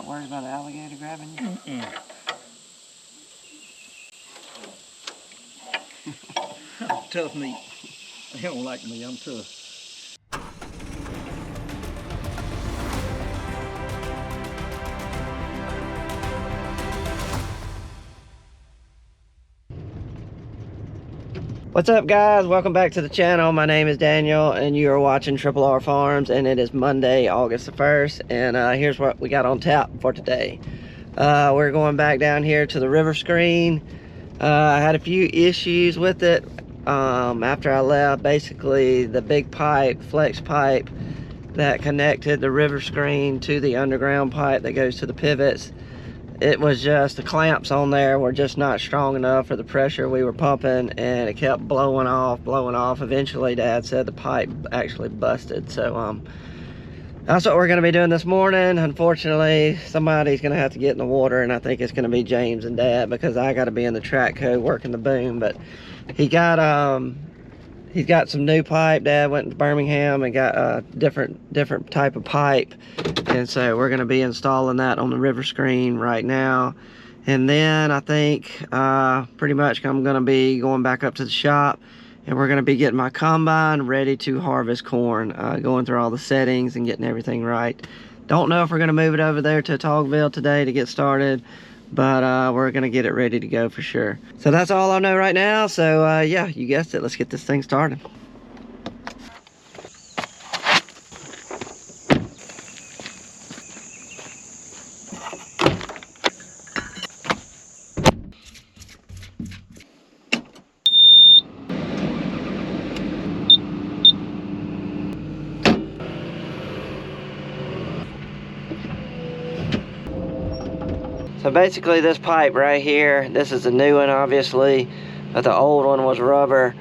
worried about an alligator grabbing you? Tough meat. They don't like me, I'm tough. What's up, guys? Welcome back to the channel. My name is Daniel and you are watching Triple R Farms, and it is Monday, August the 1st, and here's what we got on tap for today. We're going back down here to the river screen. I had a few issues with it after I left. Basically, the big pipe, flex pipe that connected the river screen to the underground pipe that goes to the pivots, it was just the clamps on there were just not strong enough for the pressure we were pumping, and it kept blowing off. Eventually Dad said the pipe actually busted. So that's what we're going to be doing this morning. Unfortunately, somebody's going to have to get in the water, and I think it's going to be James and Dad, because I got to be in the track co working the boom. But he's got some new pipe. Dad went to Birmingham and got a different type of pipe, and so we're going to be installing that on the river screen right now. And then I think pretty much I'm going to be going back up to the shop, and we're going to be getting my combine ready to harvest corn, going through all the settings and getting everything right. Don't know if we're going to move it over there to Togville today to get started, but we're gonna get it ready to go for sure. So that's all I know right now. So yeah, you guessed it, let's get this thing started. So basically this pipe right here, this is a new one obviously, but the old one was rubber,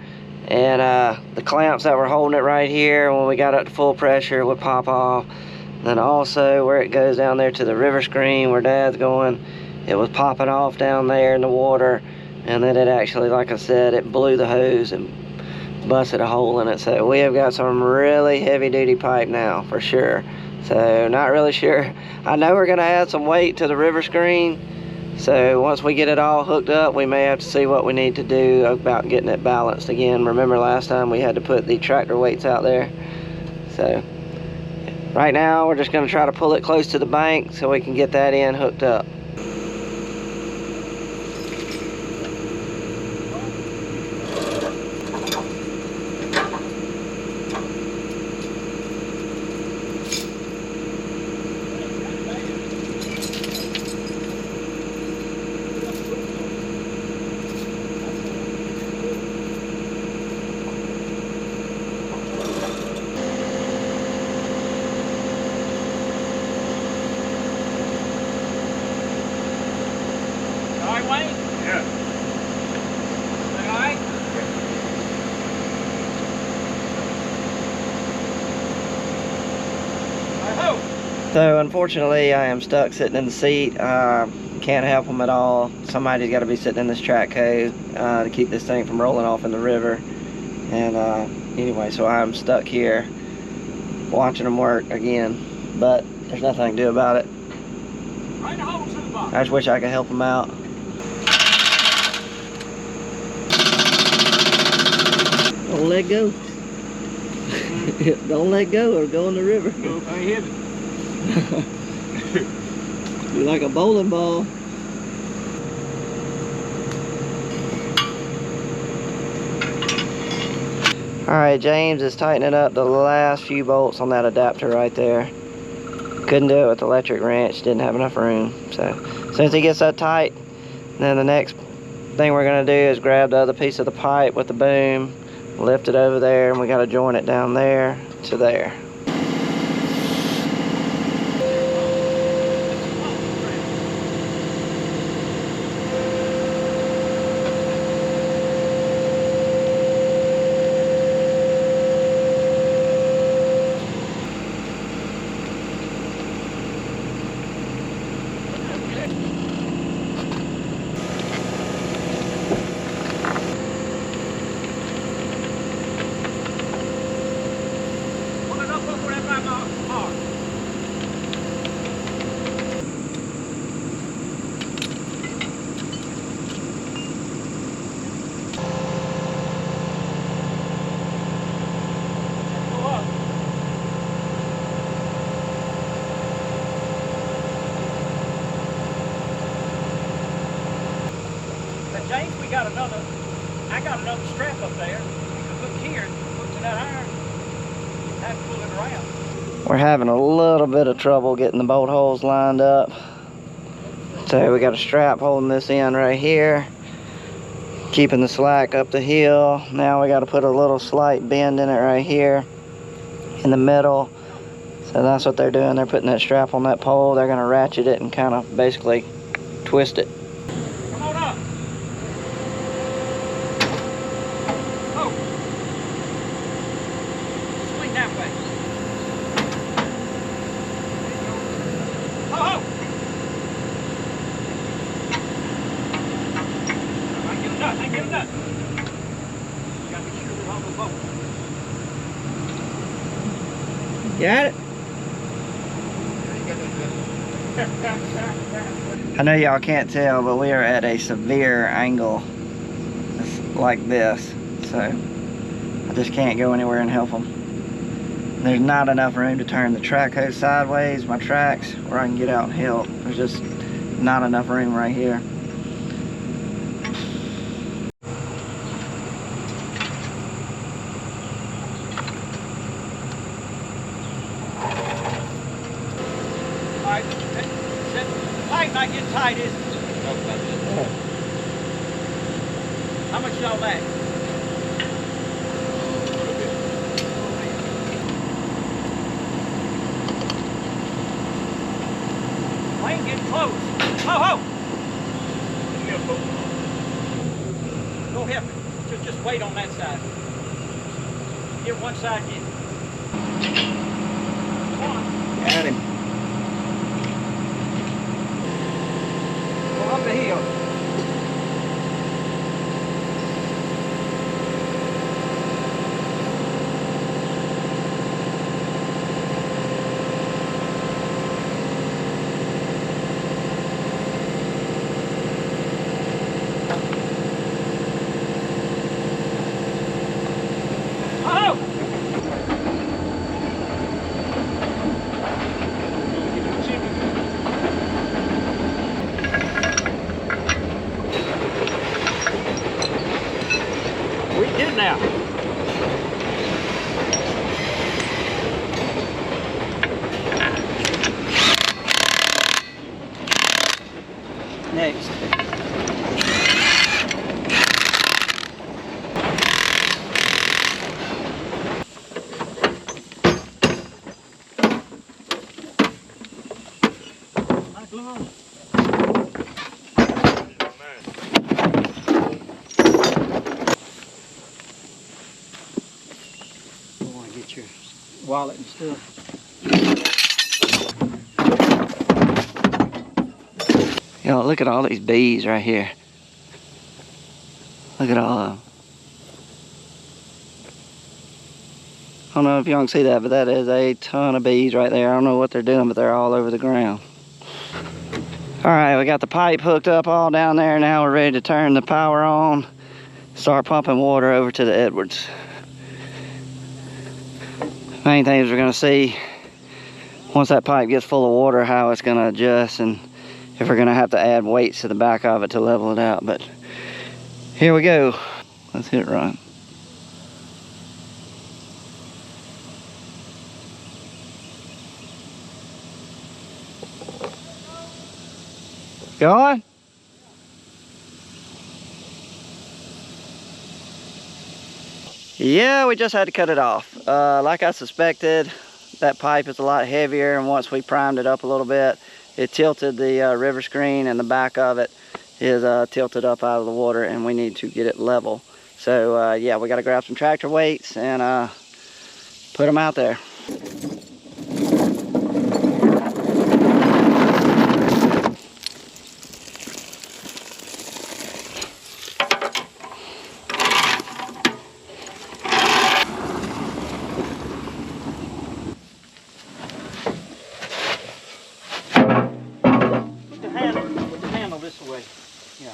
and the clamps that were holding it right here, when we got up to full pressure, would pop off. Then also where it goes down there to the river screen where Dad's going, it was popping off down there in the water, and then it actually, like I said, it blew the hose and busted a hole in it. So we have got some really heavy duty pipe now for sure. So not really sure. I know we're gonna add some weight to the river screen, so once we get it all hooked up, we may have to see what we need to do about getting it balanced again. Remember last time we had to put the tractor weights out there? So right now we're just gonna try to pull it close to the bank so we can get that in hooked up. So unfortunately I am stuck sitting in the seat. Can't help them at all. Somebody's got to be sitting in this track co to keep this thing from rolling off in the river. And anyway, so I'm stuck here watching them work again, but there's nothing I can do about it. I just wish I could help them out. Don't let go. Don't let go or go in the river. No, I hit it. You're like a bowling ball. Alright, James is tightening up the last few bolts on that adapter right there. Couldn't do it with the electric wrench, didn't have enough room. So as soon as he gets that tight, then the next thing we're going to do is grab the other piece of the pipe with the boom, lift it over there, and we got to join it down there to there. another strap up there. You can hook here, hook to that iron, and pull it around. We're having a little bit of trouble getting the bolt holes lined up. So we got a strap holding this in right here, keeping the slack up the hill. Now we got to put a little slight bend in it right here in the middle. So that's what they're doing. They're putting that strap on that pole. They're going to ratchet it and kind of basically twist it. Come on up. Oh. Swing that way. Oh. I ain't getting nut. You got to be sure they're on the boat. Got it? I know y'all can't tell, but we are at a severe angle. It's like this, so I just can't go anywhere and help them. There's not enough room to turn the track hose sideways, my tracks, where I can get out and help. There's just not enough room right here. Alright, the pipe might get tight, isn't it? How much y'all back? I ain't getting close. Ho! Go help me. Just wait on that side. Get one side in. Come on. Got him. Go up the hill. We did now. Next. Get your wallet and stuff. Y'all, look at all these bees right here. Look at all of them. I don't know if y'all can see that, but that is a ton of bees right there. I don't know what they're doing, but they're all over the ground. All right, we got the pipe hooked up all down there. Now we're ready to turn the power on, start pumping water over to the Edwards. Main things we're going to see once that pipe gets full of water, how it's going to adjust, and if we're going to have to add weights to the back of it to level it out. But here we go. Let's hit run. Going? Yeah, we just had to cut it off. Like I suspected, that pipe is a lot heavier, and once we primed it up a little bit, it tilted the river screen, and the back of it is tilted up out of the water, and we need to get it level. So yeah, we got to grab some tractor weights and put them out there. With the handle this way. Yeah.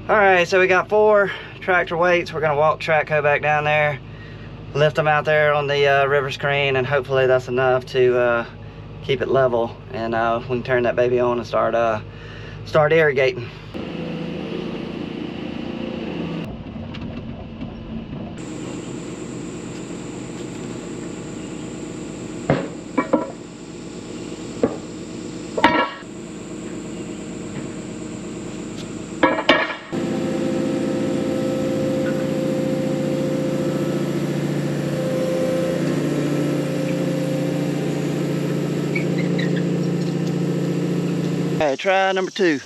All right, so we got 4 tractor weights. We're gonna walk track hoe back down there, lift them out there on the river screen, and hopefully that's enough to keep it level, and we can turn that baby on and start irrigating. Okay, try number 2.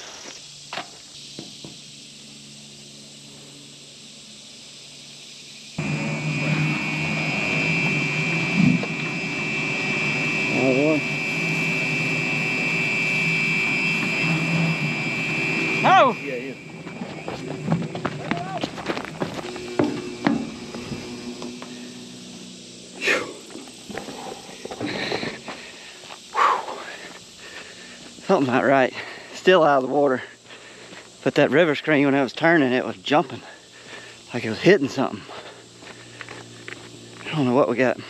No! Yeah, yeah. Something not right. Still out of the water. But that river screen, when I was turning, it was jumping. Like it was hitting something. I don't know what we got. You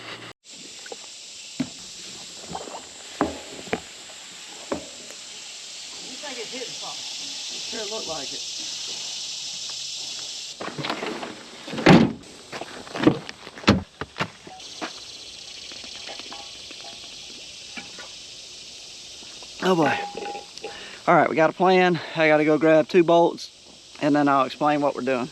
think it's hitting something? It sure looked like it. Oh boy. All right, we got a plan. I gotta go grab 2 bolts, and then I'll explain what we're doing.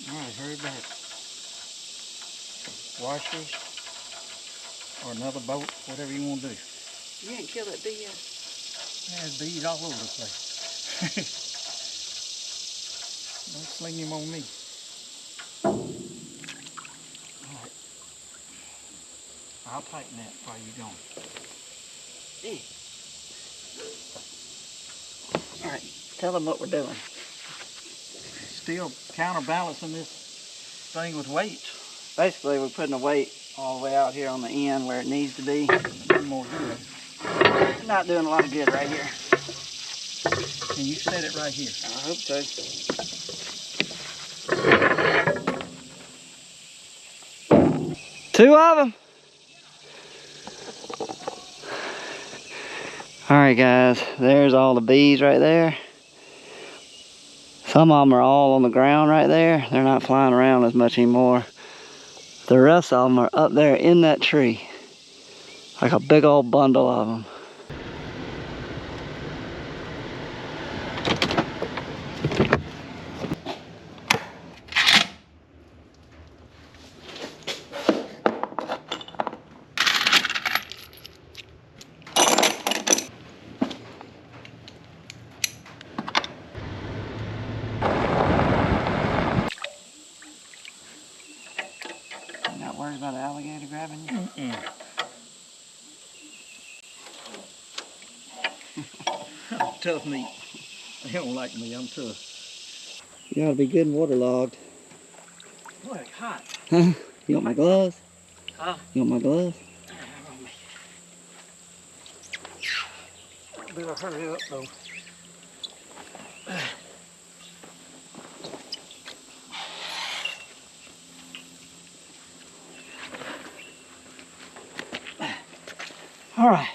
Alright, hurry back. Washers or another boat, whatever you want to do. You ain't kill that bee yet? There's bees all over the place. Don't sling him on me. Alright. I'll tighten that while you're gone. All right, tell them what we're doing. Still counterbalancing this thing with weights. Basically, we're putting a weight all the way out here on the end where it needs to be. No more good. Not doing a lot of good right here. Can you set it right here? I hope so. Two of them. All right, guys, there's all the bees right there. Some of them are all on the ground right there. They're not flying around as much anymore. The rest of them are up there in that tree. Like a big old bundle of them. Not worried about an alligator grabbing you? I'm tough meat. They don't like me, I'm tough. You gotta be good and waterlogged. Boy, it's hot. Huh? You want my gloves? Huh? You want my gloves? Better hurry up though. All right.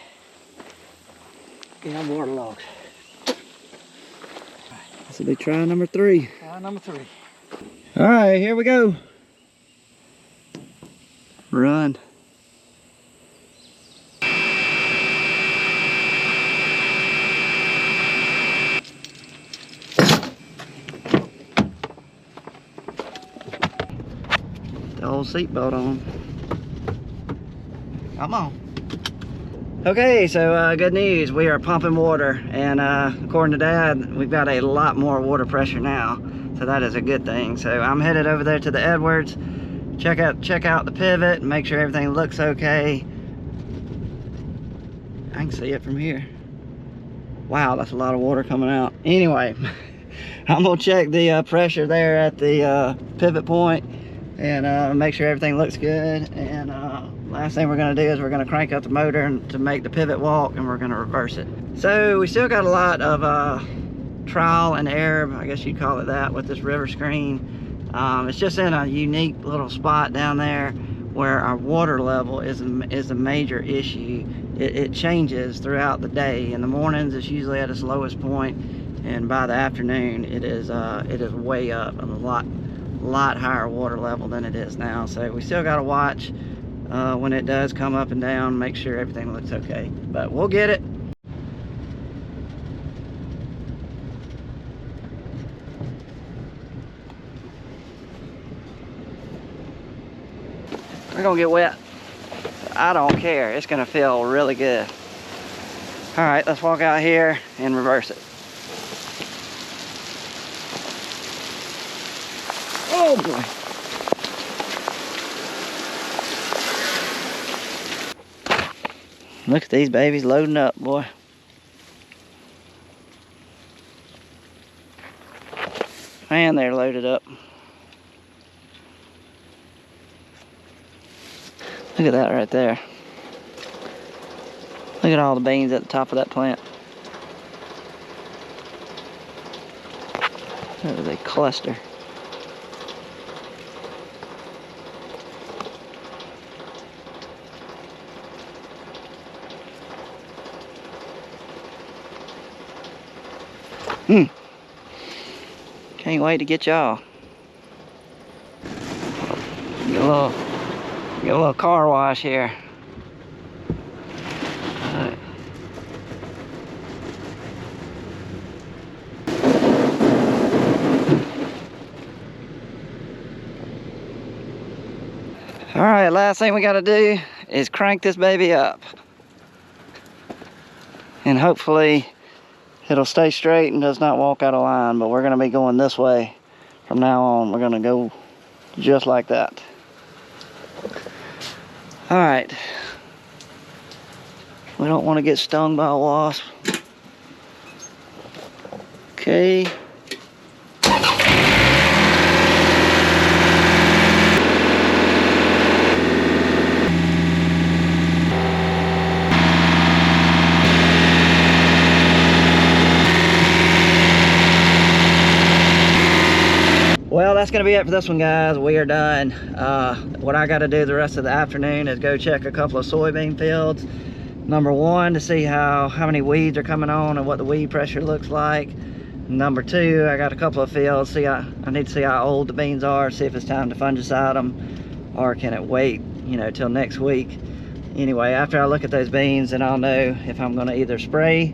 Yeah, I'm waterlogged. This will be try number 3. Try number 3. All right, here we go. Run. The old seatbelt on. Come on. Okay, so good news. We are pumping water, and according to Dad, we've got a lot more water pressure now. So that is a good thing. So I'm headed over there to the Edwards, check out the pivot, make sure everything looks okay. I can see it from here. Wow, that's a lot of water coming out. Anyway, I'm gonna check the pressure there at the pivot point and make sure everything looks good. And last thing we're gonna do is we're gonna crank up the motor to make the pivot walk, and we're gonna reverse it. So we still got a lot of trial and error, I guess you'd call it that, with this river screen. It's just in a unique little spot down there where our water level is a major issue. It changes throughout the day. In the mornings it's usually at its lowest point, and by the afternoon it is way up and a lot higher water level than it is now. So we still got to watch when it does come up and down, make sure everything looks okay, but we'll get it. We're gonna get wet. I don't care. It's gonna feel really good. All right, let's walk out here and reverse it. Oh boy. Look at these babies loading up, boy. Man, they're loaded up. Look at that right there. Look at all the beans at the top of that plant. That is a cluster. Can't wait to get y'all. Get a little car wash here. Alright. Alright, last thing we gotta do is crank this baby up. And hopefully it'll stay straight and does not walk out of line, but we're gonna be going this way from now on. We're gonna go just like that. All right, we don't want to get stung by a wasp. Okay. Well, that's gonna be it for this one, guys. We are done. What I gotta do the rest of the afternoon is go check a couple of soybean fields. Number one, to see how many weeds are coming on and what the weed pressure looks like. Number two, I got a couple of fields. I need to see how old the beans are, see if it's time to fungicide them, or can it wait, you know, till next week. Anyway, after I look at those beans, then I'll know if I'm gonna either spray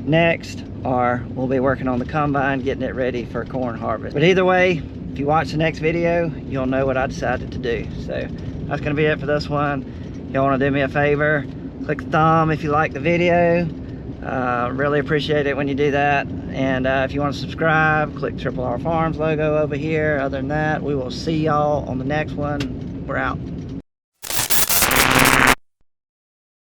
next, or we'll be working on the combine, getting it ready for corn harvest. But either way, if you watch the next video, you'll know what I decided to do. So that's gonna be it for this one. Y'all wanna do me a favor, click the thumb if you like the video. Really appreciate it when you do that. And if you want to subscribe, click Triple R Farms logo over here. Other than that, we will see y'all on the next one. We're out.